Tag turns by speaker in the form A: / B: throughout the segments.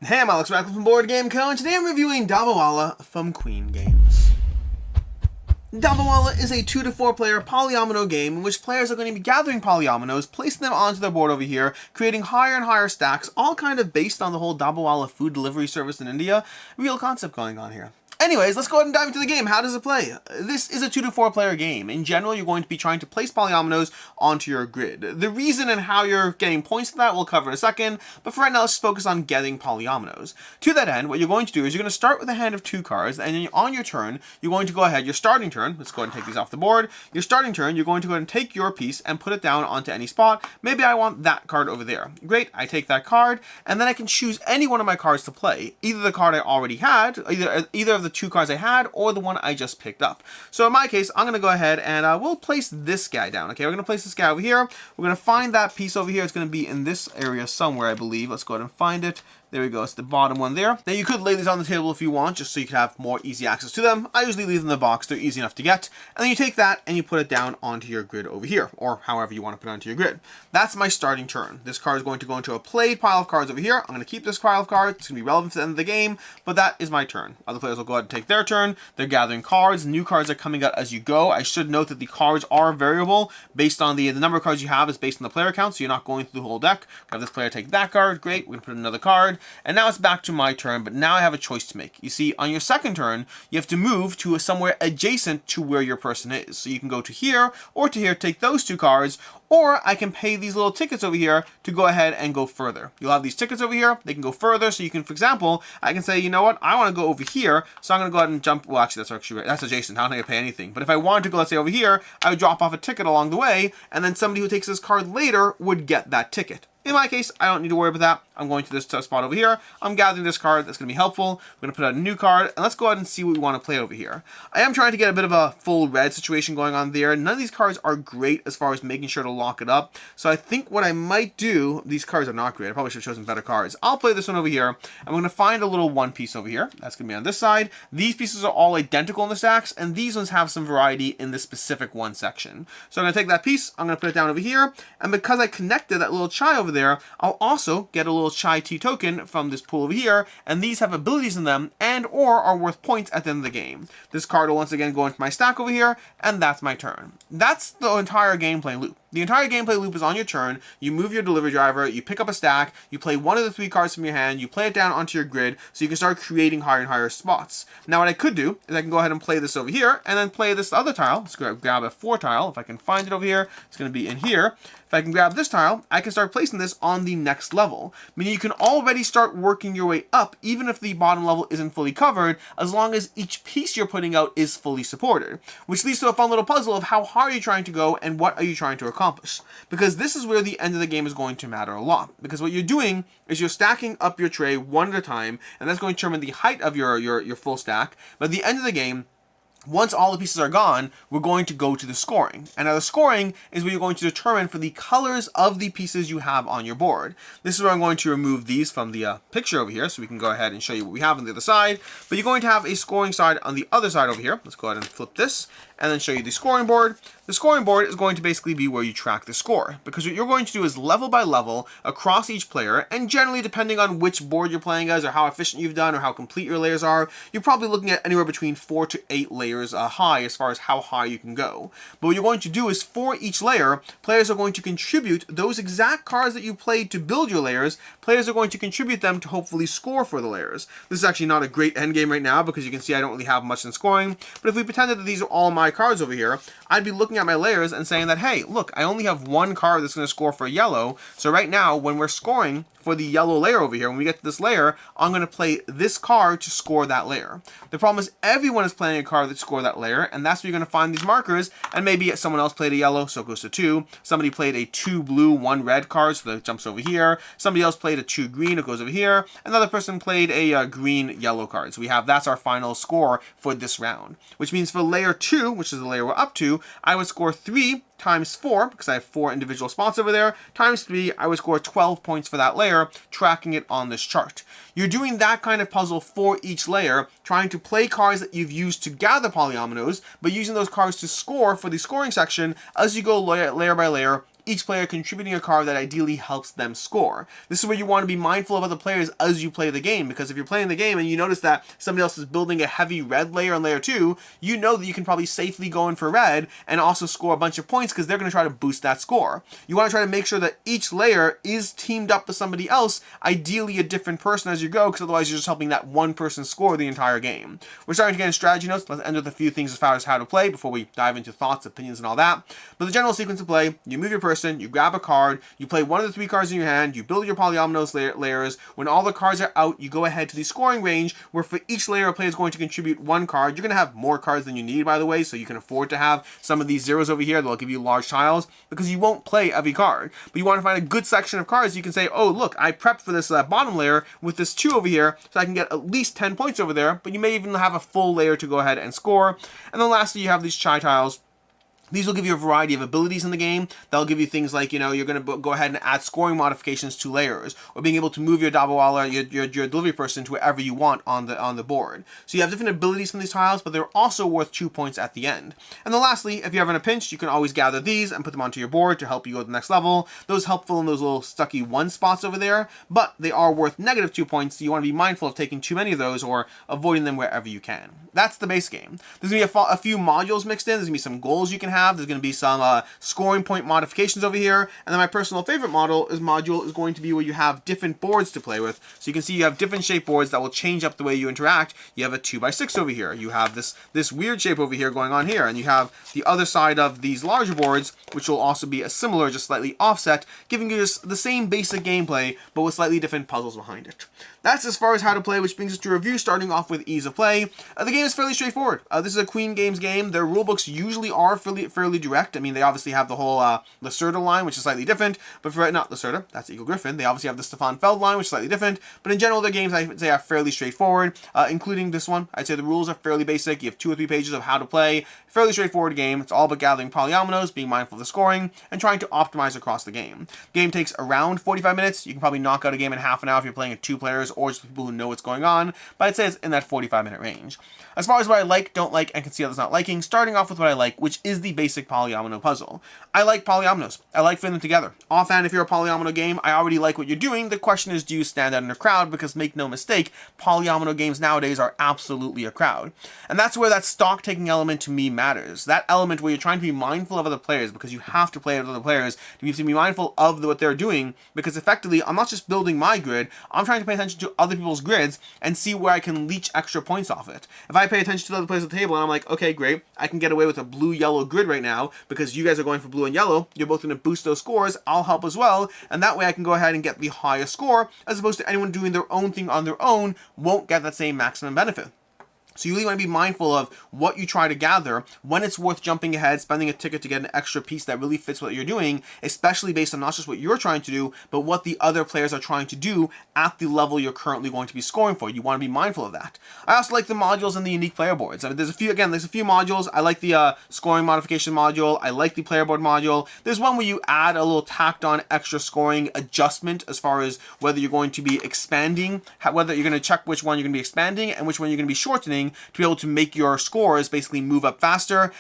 A: Hey, I'm Alex Radcliffe from Board Game Co. and today I'm reviewing Dabba Walla from Queen Games. Dabba Walla is a 2 to 4 player polyomino game in which players are going to be gathering polyominoes, placing them onto their board over here, creating higher and higher stacks, all kind of based on the whole Dabba Walla food delivery service in India. Real concept going on here. Anyways, let's go ahead and dive into the game. How does it play? This is a 2 to 4 player game. In general, you're going to be trying to place polyominoes onto your grid. The reason and how you're getting points for that we'll cover in a second, but for right now, let's just focus on getting polyominoes. To that end, what you're going to do is you're going to start with a hand of 2 cards, and then on your turn, you're going to go ahead, your starting turn, let's go ahead and take these off the board. Your starting turn, you're going to go ahead and take your piece and put it down onto any spot. Maybe I want that card over there. Great, I take that card, and then I can choose any one of my cards to play. Either the card I already had, either of the 2 cards I had, or the one I just picked up. So in my case, I'm going to go ahead and we'll place this guy down. Okay, we're going to place this guy over here. We're going to find that piece over here. It's going to be in this area somewhere, I believe. Let's go ahead and find it. There we go, it's the bottom one there. Now you could lay these on the table if you want, just so you can have more easy access to them. I usually leave them in the box, they're easy enough to get. And then you take that and you put it down onto your grid over here, or however you want to put it onto your grid. That's my starting turn. This card is going to go into a played pile of cards over here. I'm going to keep this pile of cards, it's going to be relevant to the end of the game, but that is my turn. Other players will go ahead and take their turn. They're gathering cards, new cards are coming out as you go. I should note that the cards are variable based on the number of cards you have is based on the player count, so you're not going through the whole deck. Have this player take that card, great, we're going to put another card, and now it's back to my turn, but now I have a choice to make. You see, on your second turn, you have to move to somewhere adjacent to where your person is. So you can go to here, or to here, take those 2 cards, or I can pay these little tickets over here to go ahead and go further. You'll have these tickets over here, they can go further, so you can, for example, I can say, you know what, I want to go over here, so I'm going to go ahead and jump, well actually that's adjacent, I don't have to pay anything, but if I wanted to go, let's say over here, I would drop off a ticket along the way, and then somebody who takes this card later would get that ticket. In my case, I don't need to worry about that. I'm going to this spot over here. I'm gathering this card. That's going to be helpful. We're going to put out a new card, and let's go ahead and see what we want to play over here. I am trying to get a bit of a full red situation going on there. None of these cards are great as far as making sure to lock it up. So I think what I might do, these cards are not great. I probably should have chosen better cards. I'll play this one over here. I'm going to find a little one piece over here. That's going to be on this side. These pieces are all identical in the stacks, and these ones have some variety in this specific one section. So I'm going to take that piece. I'm going to put it down over here, and because I connected that little chai over there, I'll also get a little chai tea token from this pool over here, and these have abilities in them and or are worth points at the end of the game. This card will once again go into my stack over here, and that's my turn. That's the entire gameplay loop. The entire gameplay loop is on your turn. You move your delivery driver, you pick up a stack, you play one of the 3 cards from your hand, you play it down onto your grid so you can start creating higher and higher spots. Now what I could do is I can go ahead and play this over here and then play this other tile. Let's grab a 4 tile. If I can find it over here, it's going to be in here. If I can grab this tile, I can start placing this on the next level. Meaning you can already start working your way up even if the bottom level isn't fully covered, as long as each piece you're putting out is fully supported. Which leads to a fun little puzzle of how hard are you trying to go and what are you trying to accomplish. Because this is where the end of the game is going to matter a lot. Because what you're doing is you're stacking up your tray one at a time, and that's going to determine the height of your full stack. But at the end of the game, once all the pieces are gone, we're going to go to the scoring. And now the scoring is where you're going to determine for the colors of the pieces you have on your board. This is where I'm going to remove these from the picture over here so we can go ahead and show you what we have on the other side. But you're going to have a scoring side on the other side over here. Let's go ahead and flip this and then show you the scoring board. The scoring board is going to basically be where you track the score, because what you're going to do is level by level across each player, and generally depending on which board you're playing as or how efficient you've done or how complete your layers are, you're probably looking at anywhere between 4 to 8 layers high as far as how high you can go. But what you're going to do is for each layer, players are going to contribute those exact cards that you played to build your layers. Players are going to contribute them to hopefully score for the layers. This is actually not a great end game right now because you can see I don't really have much in scoring, but if we pretended that these are all my cards over here, I'd be looking at my layers and saying that, hey, look, I only have 1 card that's going to score for yellow. So right now, when we're scoring for the yellow layer over here, when we get to this layer, I'm going to play this card to score that layer. The problem is everyone is playing a card that scored that layer, and that's where you're going to find these markers, and maybe someone else played a yellow, so it goes to 2. Somebody played a 2 blue, 1 red card, so that jumps over here. Somebody else played a 2 green, it goes over here. Another person played a green, yellow card. So we have, that's our final score for this round. Which means for layer 2, which is the layer we're up to, I would score 3 times 4, because I have 4 individual spots over there, times 3, I would score 12 points for that layer, tracking it on this chart. You're doing that kind of puzzle for each layer, trying to play cards that you've used to gather polyominoes, but using those cards to score for the scoring section as you go layer by layer, each player contributing a card that ideally helps them score. This is where you want to be mindful of other players as you play the game, because if you're playing the game and you notice that somebody else is building a heavy red layer on layer 2, you know that you can probably safely go in for red and also score a bunch of points because they're going to try to boost that score. You want to try to make sure that each layer is teamed up to somebody else, ideally a different person as you go, because otherwise you're just helping that one person score the entire game. We're starting to get into strategy notes. Let's end with a few things as far as how to play before we dive into thoughts, opinions, and all that. But the general sequence of play: you move your person, you grab a card, you play one of the 3 cards in your hand, you build your Polyomino's layers. When all the cards are out, you go ahead to the scoring range, where for each layer a player is going to contribute 1 card. You're going to have more cards than you need, by the way, so you can afford to have some of these zeros over here that'll give you large tiles, because you won't play every card. But you want to find a good section of cards you can say, oh look, I prepped for this bottom layer with this 2 over here, so I can get at least 10 points over there, but you may even have a full layer to go ahead and score. And then lastly, you have these chai tiles. These will give you a variety of abilities in the game. That'll give you things like, you know, you're going to go ahead and add scoring modifications to layers, or being able to move your Dabba Walla, your delivery person, to wherever you want on the board. So you have different abilities from these tiles, but they're also worth 2 points at the end. And then lastly, if you're ever in a pinch, you can always gather these and put them onto your board to help you go to the next level. Those helpful in those little stucky 1 spots over there, but they are worth negative 2 points, so you want to be mindful of taking too many of those or avoiding them wherever you can. That's the base game. There's going to be a few modules mixed in. There's going to be some goals you can have. There's going to be some scoring point modifications over here. And then my personal favorite module is going to be where you have different boards to play with. So you can see you have different shape boards that will change up the way you interact. You have a 2x6 over here. You have this weird shape over here going on here. And you have the other side of these larger boards, which will also be a similar, just slightly offset, giving you just the same basic gameplay, but with slightly different puzzles behind it. That's as far as how to play, which brings us to review, starting off with ease of play. The game is fairly straightforward. This is a Queen Games game. Their rulebooks usually are fairly direct. I mean, they obviously have the whole Lacerda line, which is slightly different, but for not Lacerda, that's Eagle Griffin. They obviously have the Stefan Feld line, which is slightly different, but in general, their games, I would say, are fairly straightforward, including this one. I'd say the rules are fairly basic. You have 2 or 3 pages of how to play. Fairly straightforward game. It's all about gathering polyominoes, being mindful of the scoring, and trying to optimize across the game. Game takes around 45 minutes. You can probably knock out a game in half an hour if you're playing at 2 players or just people who know what's going on, but I'd say it's in that 45-minute range. As far as what I like, don't like, and can see others not liking, starting off with what I like, which is the basic polyomino puzzle. I like polyominoes. I like fitting them together. Offhand, if you're a polyomino game, I already like what you're doing. The question is, do you stand out in a crowd? Because make no mistake, polyomino games nowadays are absolutely a crowd. And that's where that stock-taking element to me matters. That element where you're trying to be mindful of other players, because you have to play with other players. You have to be mindful of what they're doing, because effectively, I'm not just building my grid, I'm trying to pay attention to other people's grids and see where I can leech extra points off it. If I pay attention to the other players at the table and I'm like, okay, great, I can get away with a blue-yellow grid right now because you guys are going for blue and yellow, you're both going to boost those scores, I'll help as well, and that way I can go ahead and get the highest score, as opposed to anyone doing their own thing on their own won't get that same maximum benefit. So you really want to be mindful of what you try to gather, when it's worth jumping ahead, spending a ticket to get an extra piece that really fits what you're doing, especially based on not just what you're trying to do, but what the other players are trying to do at the level you're currently going to be scoring for. You want to be mindful of that. I also like the modules and the unique player boards. I mean, there's a few modules. I like the scoring modification module. I like the player board module. There's one where you add a little tacked on extra scoring adjustment as far as whether you're going to be expanding, whether you're going to check which one you're going to be expanding and which one you're going to be shortening, to be able to make your scores basically move up faster.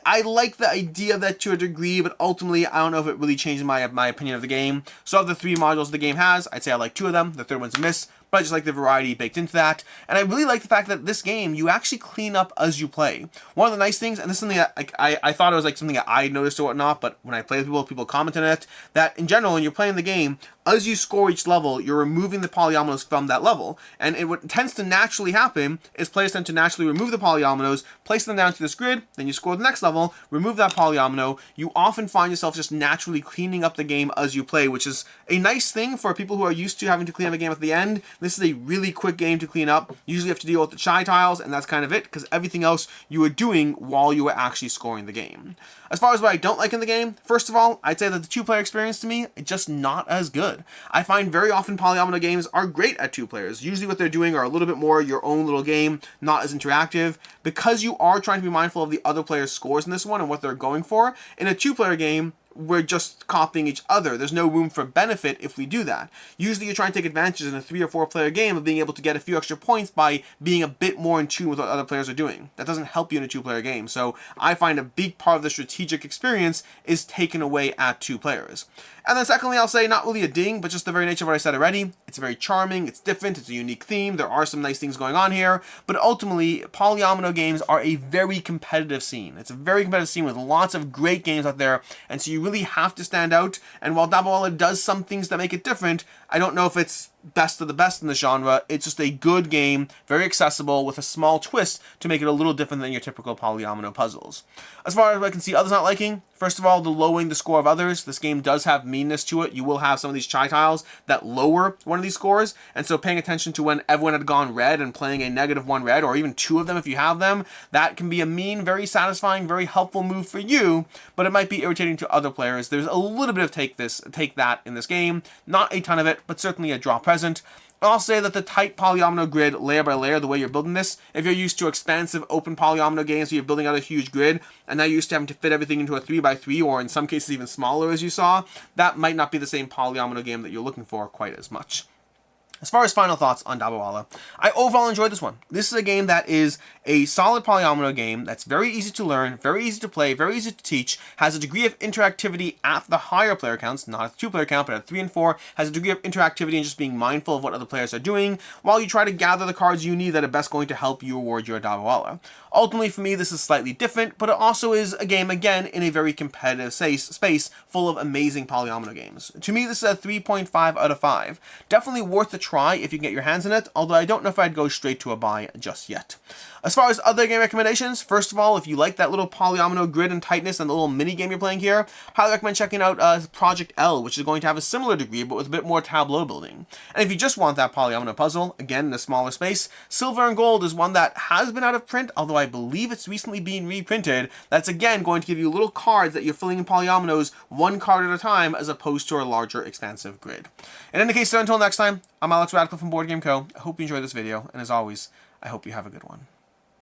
A: I like the idea of that to a degree, but ultimately, I don't know if it really changes my opinion of the game. So of the 3 modules the game has, I'd say I like 2 of them. The third one's a miss, but I just like the variety baked into that. And I really like the fact that this game, you actually clean up as you play. One of the nice things, and this is something that I thought it was like something that I noticed or whatnot, but when I play with people comment on it, that in general, when you're playing the game, as you score each level, you're removing the polyominoes from that level. And what tends to naturally happen is players tend to naturally remove the polyominoes, place them down to this grid, then you score the next level, remove that polyomino. You often find yourself just naturally cleaning up the game as you play, which is a nice thing for people who are used to having to clean up a game at the end. This is a really quick game to clean up. Usually you have to deal with the chai tiles, and that's kind of it, because everything else you are doing while you are actually scoring the game. As far as what I don't like in the game, first of all, I'd say that the 2-player experience to me is just not as good. I find very often polyomino games are great at 2 players. Usually what they're doing are a little bit more your own little game, not as interactive. Because you are trying to be mindful of the other player's scores in this one and what they're going for, in a 2-player game, we're just copying each other. There's no room for benefit if we do that. Usually you're trying to take advantage in a 3 or 4 player game of being able to get a few extra points by being a bit more in tune with what other players are doing. That doesn't help you in a 2-player game. So I find a big part of the strategic experience is taken away at 2 players. And then secondly, I'll say not really a ding, but just the very nature of what I said already. It's very charming, it's different, it's a unique theme, there are some nice things going on here, but ultimately, Polyomino games are a very competitive scene. It's a very competitive scene with lots of great games out there, and so you really have to stand out, and while Dabba Walla does some things that make it different, I don't know if it's best of the best in the genre. It's just a good game, very accessible, with a small twist to make it a little different than your typical Polyomino puzzles. As far as I can see others not liking, first of all, the lowering the score of others. This game does have meanness to it. You will have some of these chai tiles that lower one of these scores, and so paying attention to when everyone had gone red and playing a -1 red, or even 2 of them if you have them, that can be a mean, very satisfying, very helpful move for you, but it might be irritating to other players. There's a little bit of take that in this game, not a ton of it, but certainly a draw present. I'll say that the tight Polyomino grid, layer by layer, the way you're building this, if you're used to expansive open Polyomino games where you're building out a huge grid, and now you're used to having to fit everything into a 3x3, or in some cases even smaller as you saw, that might not be the same Polyomino game that you're looking for quite as much. As far as final thoughts on Dabba Walla, I overall enjoyed this one. This is a game that is a solid Polyomino game that's very easy to learn, very easy to play, very easy to teach, has a degree of interactivity at the higher player counts, not at the 2-player count, but at 3 and 4, has a degree of interactivity and just being mindful of what other players are doing, while you try to gather the cards you need that are best going to help you reward your Dabba Walla. Ultimately, for me, this is slightly different, but it also is a game, again, in a very competitive space full of amazing Polyomino games. To me, this is a 3.5 out of 5. Definitely worth a try if you can get your hands on it, although I don't know if I'd go straight to a buy just yet. As far as other game recommendations, first of all, if you like that little Polyomino grid and tightness and the little mini game you're playing here, highly recommend checking out Project L, which is going to have a similar degree, but with a bit more tableau building. And if you just want that Polyomino puzzle, again, in a smaller space, Silver and Gold is one that has been out of print, although I believe it's recently being reprinted. That's, again, going to give you little cards that you're filling in Polyominoes, 1 card at a time, as opposed to a larger, expansive grid. In any case, so until next time, I'm Alex Radcliffe from Board Game Co. I hope you enjoyed this video, and as always, I hope you have a good one.